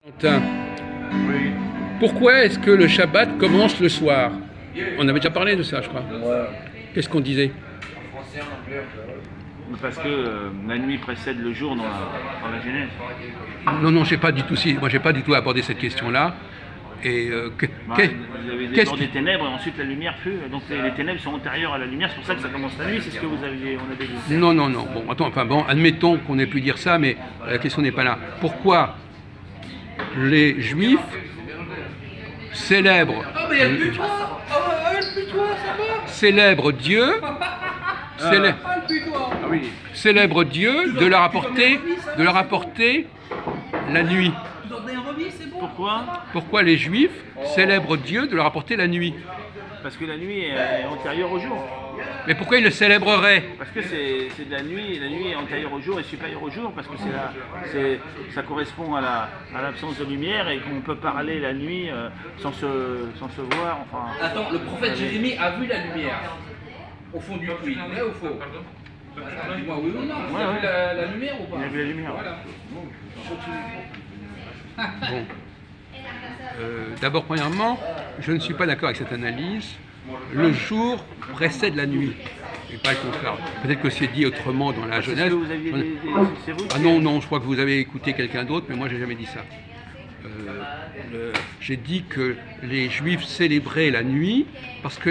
Oui. Pourquoi est-ce que le Shabbat commence le soir? On avait déjà parlé de ça, je crois. Ouais. Qu'est-ce qu'on disait? Parce que la nuit précède le jour dans la Genèse. Non, j'ai pas du tout, moi j'ai pas du tout abordé cette question-là. Et Vous avez d'abord des ténèbres et ensuite la lumière fut. Donc les ténèbres sont antérieures à la lumière, c'est pour ça que ça commence la nuit, c'est ce que on avait dit. Non. Bon, admettons qu'on ait pu dire ça, mais la question n'est pas là. Pourquoi les Juifs célèbrent Dieu, célèbre Dieu de leur apporter la nuit. Pourquoi les Juifs célèbrent Dieu de leur apporter la nuit? Parce que la nuit est antérieure au jour. Mais pourquoi ils le célébreraient? Parce que c'est de la nuit est antérieure au jour et supérieure au jour, parce que ça correspond à l'absence de lumière et qu'on peut parler la nuit sans se voir. Enfin, attends, le prophète Jérémie a vu la lumière au fond du puits, vrai ou faux? Dis-moi oui ou non, il a vu la lumière ou pas? Il a vu la lumière. Voilà. Bon. D'abord, premièrement, je ne suis pas d'accord avec cette analyse. Le jour précède la nuit, et pas le contraire. Peut-être que c'est dit autrement dans la Genèse. Ah non, je crois que vous avez écouté quelqu'un d'autre, mais moi j'ai jamais dit ça. J'ai dit que les Juifs célébraient la nuit parce que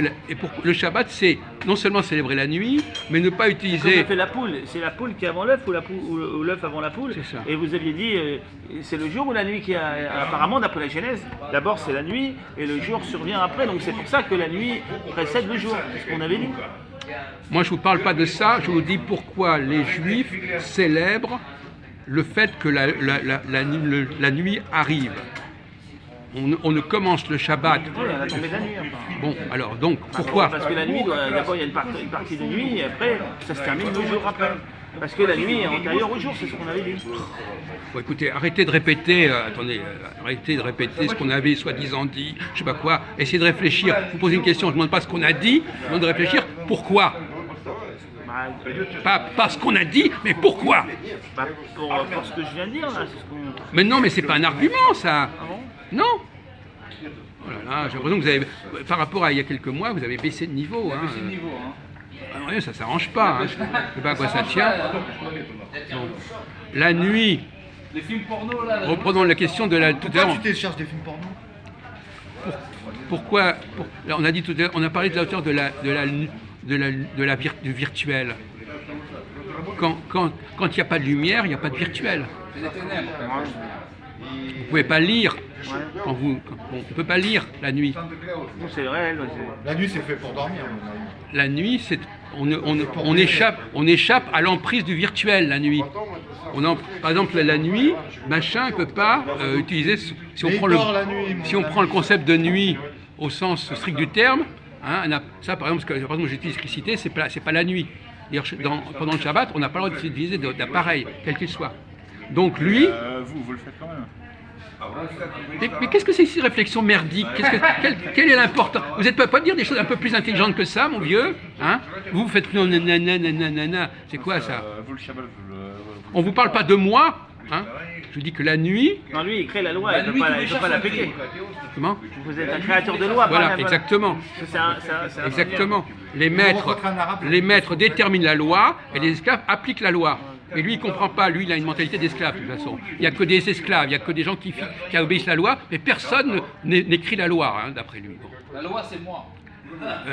le Shabbat, c'est non seulement célébrer la nuit, mais ne pas utiliser. Comme on fait la poule, c'est la poule qui est avant l'œuf ou l'œuf avant la poule. C'est ça. Et vous aviez dit, c'est le jour ou la nuit qui a apparemment d'après la Genèse. D'abord c'est la nuit et le jour survient après. Donc c'est pour ça que la nuit précède le jour. C'est ce qu'on avait dit. Moi je vous parle pas de ça. Je vous dis pourquoi les Juifs célèbrent le fait que la nuit arrive. On ne commence le Shabbat. Oui, à la tombée de la nuit. Enfin. Bon, alors donc, pourquoi? Parce que la nuit, d'abord il y a une partie de nuit et après ça se termine le jour après. Parce que la nuit est antérieure au jour, c'est ce qu'on avait dit. Bon, écoutez, arrêtez de répéter, arrêtez de répéter ce qu'on avait soi-disant dit, je sais pas quoi. Essayez de réfléchir. Vous posez une question, je ne demande pas ce qu'on a dit, je demande de réfléchir pourquoi. Pas ce qu'on a dit, mais pourquoi? Pour ce que je viens de dire là. Mais non, mais c'est pas un argument ça. Ah bon? Non. Oh là là, j'ai l'impression que vous avez, par rapport à il y a quelques mois, vous avez baissé de niveau. Baissé de niveau, hein. Alors, ça s'arrange pas. Je ne sais pas à quoi ça tient. Bon. La nuit. Les films porno là. Reprenons la question de la. Pourquoi tu télécharges des films porno? Pourquoi on a dit tout à l'heure, on a parlé de la hauteur du virtuel. Quand il n'y a pas de lumière, il n'y a pas de virtuel. C'est des ténèbres. Vous ne pouvez pas lire. On ne peut pas lire la nuit. C'est réel. La nuit, c'est fait pour dormir. La nuit, on échappe à l'emprise du virtuel la nuit. Par exemple, la nuit, machin ne peut pas utiliser. Si on prend le concept de nuit au sens strict du terme, hein, ça, par exemple, j'utilise l'électricité, c'est pas la nuit. Pendant le Shabbat, on n'a pas le droit d'utiliser d'appareil, quel qu'il soit. Donc lui. Vous le faites quand même. Mais qu'est-ce que c'est ces réflexions merdiques? Quelle est l'importance? Vous n'êtes pas dire des choses un peu plus intelligentes que ça, mon vieux, hein? Vous faites plus nanana. C'est quoi ça? Vous le Shabbat, on vous parle pas de moi, hein? Je dis que la nuit. Non, lui, il crée la loi, il ne peut pas l'appliquer. Comment? Vous êtes un créateur de loi. Voilà, exactement. Exactement. Les maîtres déterminent la loi et les esclaves appliquent la loi. Et lui, il ne comprend pas. Lui, il a une mentalité d'esclave, de toute façon. Il n'y a que des esclaves, il n'y a que des gens qui obéissent la loi, mais personne n'écrit la loi, hein, d'après lui. Bon. La loi, c'est moi.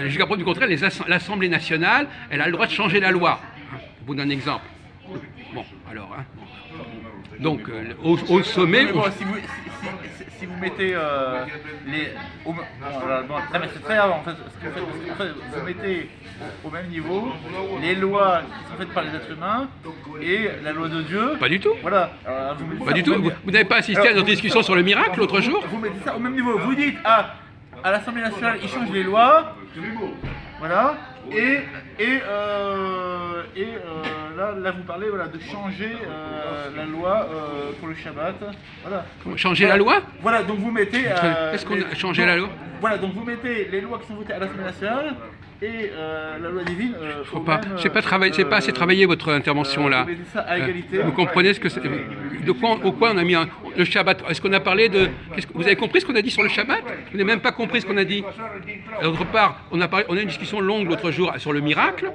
Jusqu'à preuve du contraire, l'Assemblée nationale, elle a le droit de changer la loi. Hein, pour vous donner un exemple. Bon, alors, hein. Donc, au sommet. Si vous mettez les. Non, mais c'est très avant en fait. Vous mettez au même niveau les lois qui sont faites par les êtres humains et la loi de Dieu. Pas du tout. Voilà. Pas du tout. Vous n'avez pas assisté à notre discussion sur le miracle l'autre jour? Vous mettez ça au même niveau. Vous dites à l'Assemblée nationale, ils changent les lois. Voilà. Et là, vous parlez de changer la loi pour le Shabbat. Voilà. Changer la loi? Voilà, donc vous mettez. Qu'est-ce qu'on a changé la loi? Voilà, donc vous mettez les lois qui sont votées à l'Assemblée nationale et la loi divine. Faut pas, j'ai pas assez travaillé votre intervention là. Vous mettez ça à égalité. Vous comprenez ce que c'est? Au quoi on a mis le Shabbat? Est-ce qu'on a parlé de... Vous avez compris ce qu'on a dit sur le Shabbat? Vous n'avez même pas compris ce qu'on a dit. D'autre part, on a eu une discussion longue l'autre jour sur le miracle.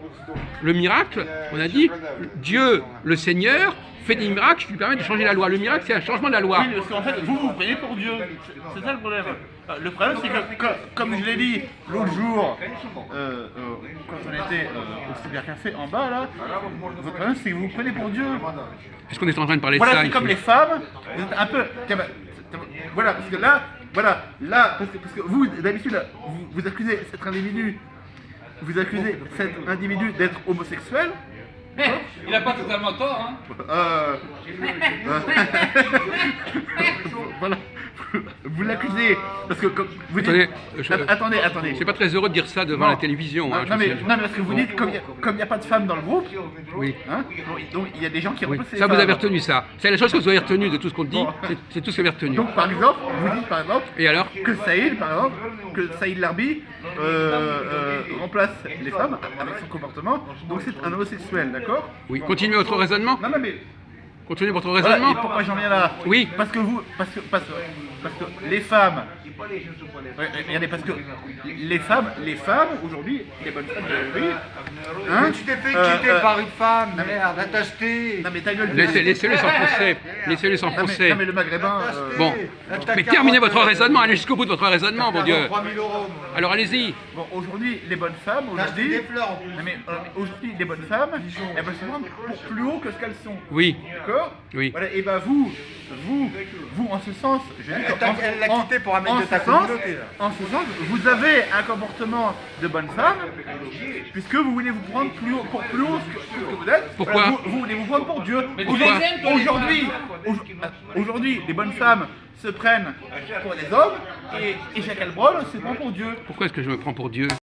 Le miracle, on a dit, Dieu, le Seigneur, fait des miracles qui lui permettent de changer la loi. Le miracle, c'est un changement de la loi. Oui, parce qu'en fait, vous prenez pour Dieu. C'est ça le problème. Le problème, c'est que, comme je l'ai dit l'autre jour, quand on était au cybercafé en bas, là, votre problème, c'est que vous prenez pour Dieu. Est-ce qu'on est en train de parler Voilà, de ça c'est ici? comme les femmes, vous êtes un peu... Voilà, parce que là, parce que vous, d'habitude, vous accusez cet individu, d'être homosexuel. Il n'a pas totalement tort, hein. Voilà. Vous l'accusez parce que comme vous dites... Attendez, attendez. Je suis pas très heureux de dire ça devant la télévision. Hein, non, mais parce que vous dites, comme il n'y a pas de femmes dans le groupe, oui. Hein, donc il y a des gens qui Oui. repoussent les Ça, vous femmes. avez retenu ça. C'est la chose que vous avez retenue de tout ce qu'on dit, c'est tout ce que vous avez retenu. Donc par exemple, vous dites par exemple Et alors que Saïd Larbi remplace les femmes avec son comportement, donc c'est un homosexuel, d'accord? Oui, continuez votre raisonnement. Non, mais... Continuez votre Voilà, raisonnement. et pourquoi j'en viens là? Oui. Parce que les femmes... regardez, parce que les femmes aujourd'hui, les bonnes femmes d'aujourd'hui... Hein, tu t'es fait quitter par une femme, merde, va t'acheter. Non mais ta gueule... Laissez-les s'enfoncer. Laissez-les s'enfoncer. Non mais le maghrébin... Bon, mais terminez votre raisonnement, allez jusqu'au bout de votre raisonnement, mon Dieu. 3 000 €. Alors allez-y. Bon, aujourd'hui, les bonnes femmes, aujourd'hui... des fleurs en plus. Non mais aujourd'hui, les bonnes femmes, elles veulent se prendre pour plus haut que ce qu'elles sont. Oui, D'accord? oui. Voilà, et bah vous, en ce sens, je dis Elle l'a quitté pour un mec de ta communauté, là. En ce sens, vous avez un comportement de bonne femme, puisque vous voulez vous prendre plus haut, pour plus haut que ce que vous êtes. Pourquoi? Voilà, vous voulez vous prendre pour Dieu. Mais tu les aimes, toi, les Aujourd'hui, les bonnes femmes se prennent pour des hommes, et Jacques Albrol se prend pour Dieu. Pourquoi est-ce que je me prends pour Dieu?